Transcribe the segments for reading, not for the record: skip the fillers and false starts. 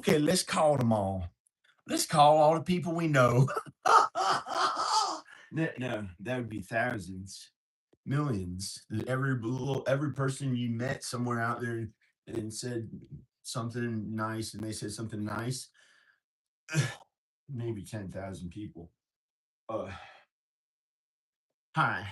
Okay, let's call them all. Let's call all the people we know. No, that would be thousands, millions. Every person you met somewhere out there and said something nice, and they said something nice, maybe 10,000 people. Uh, Hi,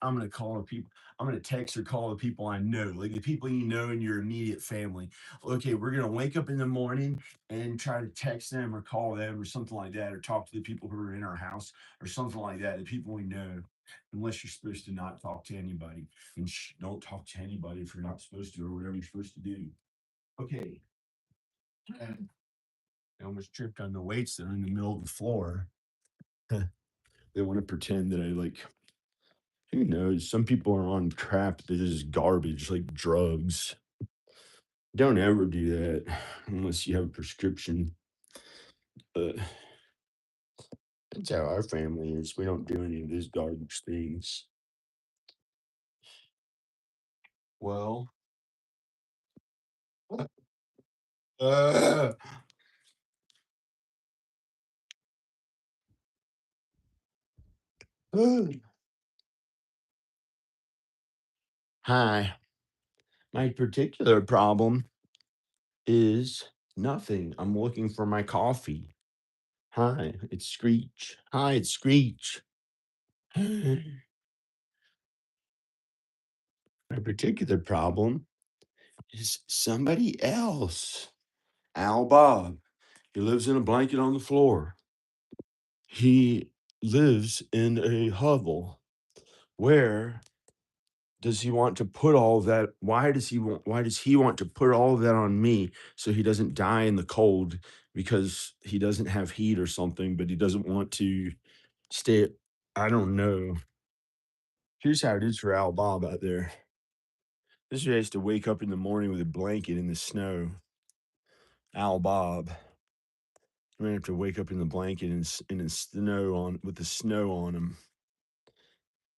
I'm gonna call the people. I'm gonna text or call the people I know, like the people you know in your immediate family. Okay, we're gonna wake up in the morning and try to text them or call them or something like that, or talk to the people who are in our house or something like that. The people we know, unless you're supposed to not talk to anybody, and don't talk to anybody if you're not supposed to or whatever you're supposed to do. Okay, I almost tripped on the weights that are in the middle of the floor. They want to pretend that I like. Who knows? Some people are on crap that is garbage, like drugs. Don't ever do that unless you have a prescription. But that's how our family is. We don't do any of those garbage things. Well, uh, hi. My particular problem is nothing. I'm looking for my coffee. Hi, it's Screech. Hi, it's Screech. My particular problem is somebody else. Al Bob. He lives in a blanket on the floor. He lives in a hovel. Where does he want to put all of that? Why does he want to put all of that on me so he doesn't die in the cold because he doesn't have heat or something, but he doesn't want to stay. I don't know. Here's how it is for Al Bob out there. This guy has to wake up in the morning with a blanket in the snow. Al Bob. I'm gonna have to wake up in the blanket and the snow on with the snow on him.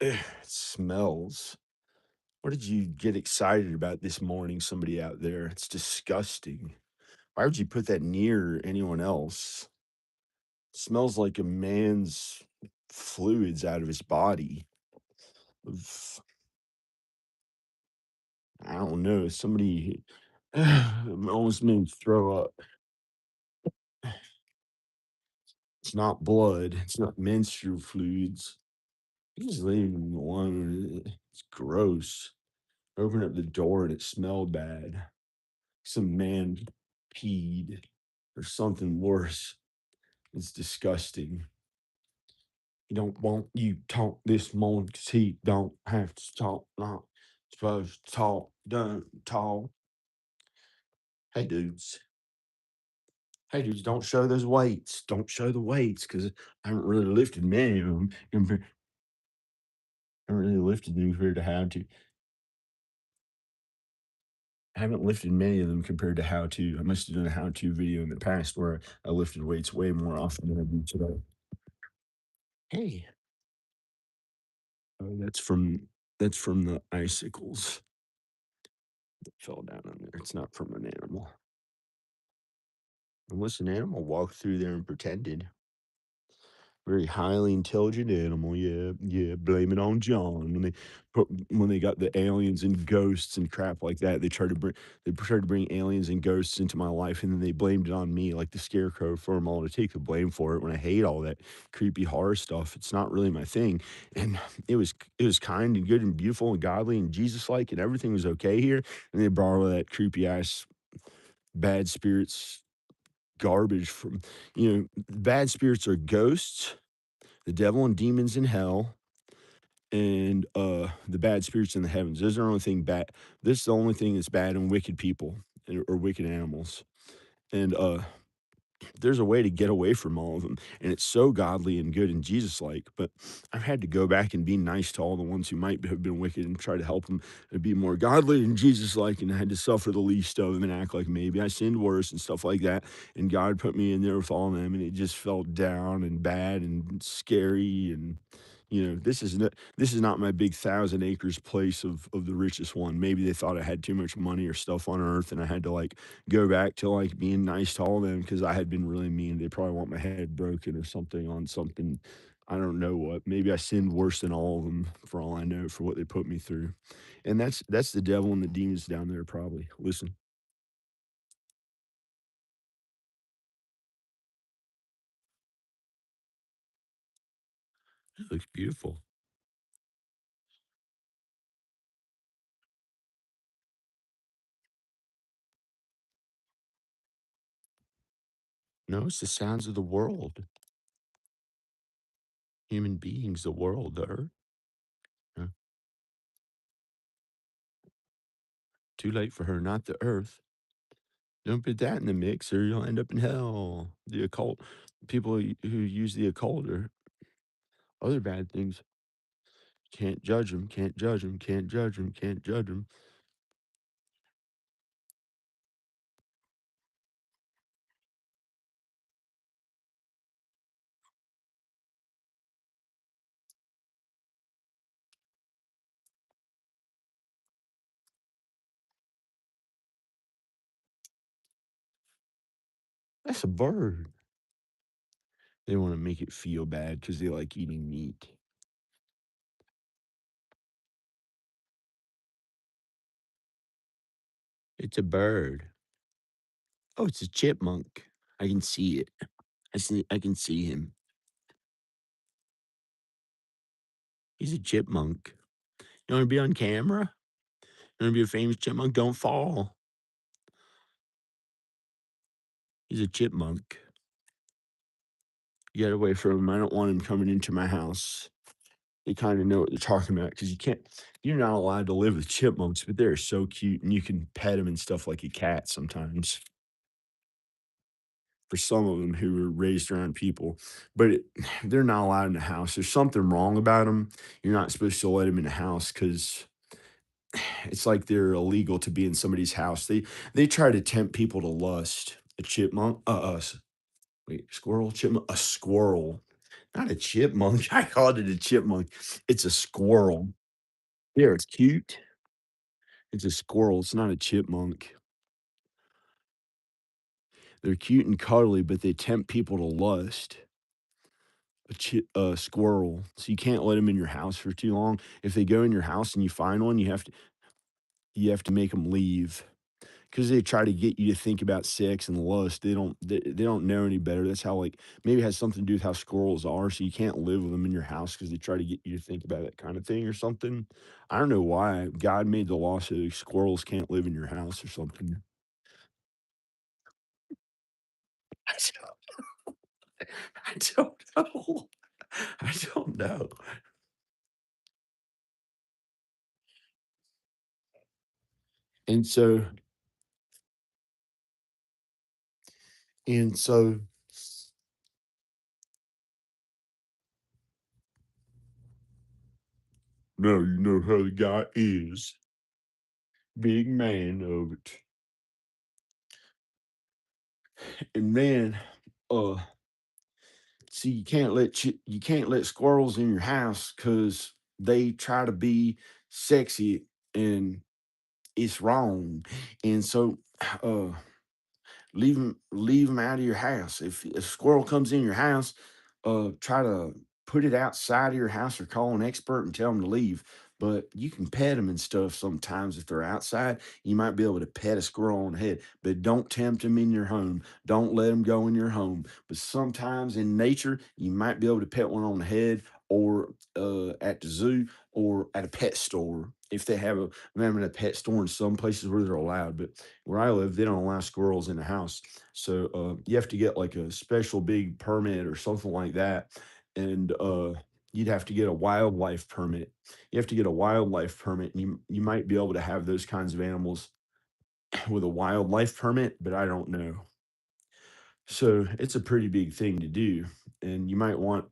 It smells. What did you get excited about this morning, somebody out there? It's disgusting. Why would you put that near anyone else? It smells like a man's fluids out of his body. Of- I don't know. Somebody almost made me throw up. It's not blood. It's not menstrual fluids. Just leave him alone. It's gross. Opened up the door and it smelled bad. Some man peed or something worse. It's disgusting. He don't want you talk this morning because he don't have to talk. Not supposed to talk. Don't talk. Hey dudes. Hey dudes, don't show those weights. Don't show the weights because I haven't really lifted many of them. I haven't really lifted them compared to how to. I haven't lifted many of them compared to how to. I must have done a how to video in the past where I lifted weights way more often than I do today. Hey, oh, that's from the icicles that fell down on there. It's not from an animal. Unless an animal walked through there and pretended. Very highly intelligent animal, yeah, yeah. Blame it on John. When they got the aliens and ghosts and crap like that, they tried to bring aliens and ghosts into my life, and then they blamed it on me, like the scarecrow, for them all to take the blame for it. When I hate all that creepy horror stuff, it's not really my thing. And it was kind and good and beautiful and godly and Jesus like, and everything was okay here. And they brought all that creepy ass bad spirits garbage from bad spirits are ghosts, the devil and demons in hell, and the bad spirits in the heavens. Those are the only thing bad. This is the only thing that's bad in wicked people or wicked animals. And there's a way to get away from all of them, and it's so godly and good and Jesus like. But I've had to go back and be nice to all the ones who might have been wicked and try to help them to be more godly and Jesus like, and I had to suffer the least of them and act like maybe I sinned worse and stuff like that. And God put me in there with all of them, and it just felt down and bad and scary and This is not my big 1,000 acres place of the richest one. Maybe they thought I had too much money or stuff on earth, and I had to, like, go back to, like, being nice to all of them because I had been really mean. They probably want my head broken or something on something, I don't know what. Maybe I sinned worse than all of them for all I know for what they put me through. And that's the devil and the demons down there probably. Listen, it looks beautiful. No, it's the sounds of the world. Human beings, the world, the earth. Uh, Too late for her, not the earth. Don't put that in the mix or you'll end up in hell. The occult, people who use the occult or other bad things, can't judge them, can't judge them, can't judge them, can't judge them. That's a bird. They want to make it feel bad because they like eating meat. It's a bird. Oh, it's a chipmunk. I can see it. I can see him. He's a chipmunk. You want to be on camera? You want to be a famous chipmunk? Don't fall. He's a chipmunk. Get away from him. I don't want him coming into my house. They kinda know what they're talking about because you're not allowed to live with chipmunks, but they're so cute, and you can pet them and stuff like a cat sometimes for some of them who were raised around people, but they're not allowed in the house. There's something wrong about them. You're not supposed to let them in the house because it's like they're illegal to be in somebody's house. They try to tempt people to lust. A chipmunk wait, squirrel, chipmunk? A squirrel, not a chipmunk. I called it a chipmunk. It's a squirrel. Yeah, it's cute. It's a squirrel, it's not a chipmunk. They're cute and cuddly, but they tempt people to lust. A squirrel, so you can't let them in your house for too long. If they go in your house and you find one, you have to make them leave because they try to get you to think about sex and lust. They don't know any better. That's how, like, maybe it has something to do with how squirrels are, so you can't live with them in your house because they try to get you to think about that kind of thing or something. I don't know why God made the law so squirrels can't live in your house or something. I don't know. I don't know. And so and so no, you know how the guy is. Big man of it. And man, uh, see, you can't let squirrels in your house because they try to be sexy and it's wrong. And so, uh leave them out of your house. If a squirrel comes in your house, try to put it outside of your house or call an expert and tell them to leave. But you can pet them and stuff sometimes if they're outside. You might be able to pet a squirrel on the head, but don't tempt them in your home. Don't let them go in your home. But sometimes in nature, you might be able to pet one on the head or at the zoo or at a pet store if they have a, I'm having a pet store in some places where they're allowed, but where I live, they don't allow squirrels in the house. So you have to get like a special big permit or something like that. And you'd have to get a wildlife permit. You have to get a wildlife permit, and you might be able to have those kinds of animals with a wildlife permit, but I don't know. So it's a pretty big thing to do. And you might want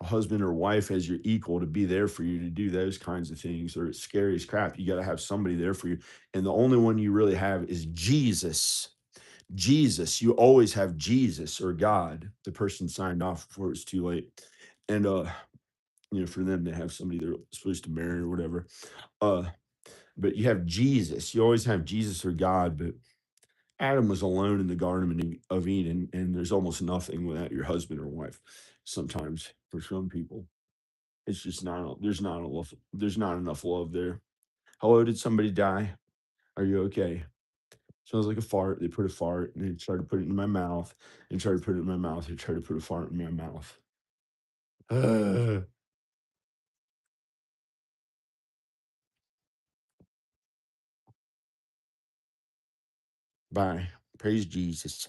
a husband or wife as your equal to be there for you to do those kinds of things, or it's scary as crap. You got to have somebody there for you. And the only one you really have is Jesus. Jesus. You always have Jesus or God. The person signed off before it's too late. And for them to have somebody they're supposed to marry or whatever. Uh, but you have Jesus. You always have Jesus or God, but Adam was alone in the Garden of Eden, and there's almost nothing without your husband or wife. Sometimes for some people, it's just not. There's not enough love there. Hello, did somebody die? Are you okay? Smells like a fart. They put a fart and they tried to put it in my mouth. And tried to put it in my mouth. They tried to put a fart in my mouth. Bye. Praise Jesus.